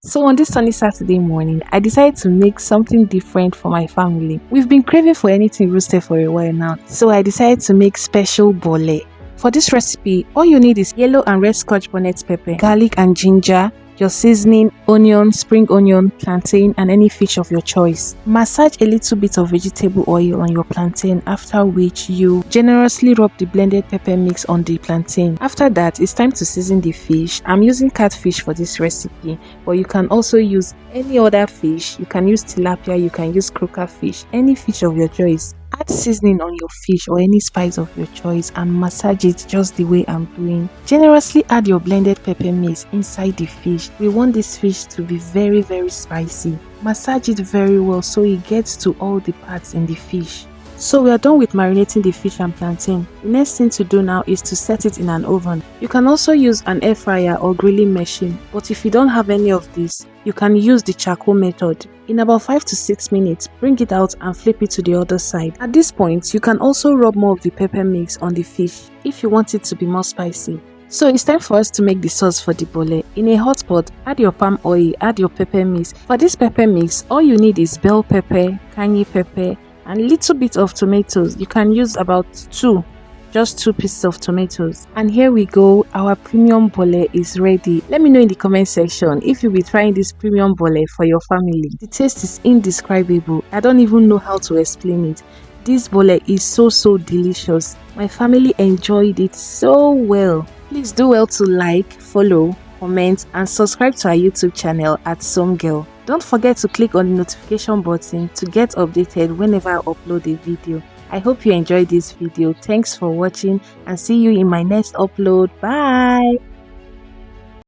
So on this sunny Saturday morning, I decided to make something different for my family. We've been craving for anything roasted for a while now, so I decided to make special bole. For this recipe, all you need is yellow and red scotch bonnet pepper, garlic and ginger, your seasoning, onion, spring onion, plantain, and any fish of your choice. Massage a little bit of vegetable oil on your plantain, after which you generously rub the blended pepper mix on the plantain. After that, it's time to season the fish. I'm using catfish for this recipe, but you can also use any other fish. You can use tilapia, you can use croaker fish, any fish of your choice. Add seasoning on your fish or any spice of your choice and massage it just the way I'm doing. Generously add your blended pepper mix inside the fish. We want this fish to be very spicy. Massage it very well so it gets to all the parts in the fish. So we are done with marinating the fish and plantain. The next thing to do now is to set it in an oven. You can also use an air fryer or grilling machine, but if you don't have any of this, you can use the charcoal method. In about 5 to 6 minutes, bring it out and flip it to the other side. At this point, you can also rub more of the pepper mix on the fish if you want it to be more spicy. So it's time for us to make the sauce for the bole. In a hot pot, add your palm oil, add your pepper mix. For this pepper mix, all you need is bell pepper, cayenne pepper, and a little bit of tomatoes. You can use about just 2 pieces of tomatoes. And here we go, our premium bole is ready. Let me know in the comment section if you'll be trying this premium bole for your family. The taste is indescribable. I don't even know how to explain it. This bole is so delicious. My family enjoyed it so well. Please do well to like, follow, comment, and subscribe to our YouTube channel at SomeGirl. Don't forget to click on the notification button to get updated whenever I upload a video. I hope you enjoyed this video. Thanks for watching and see you in my next upload. Bye!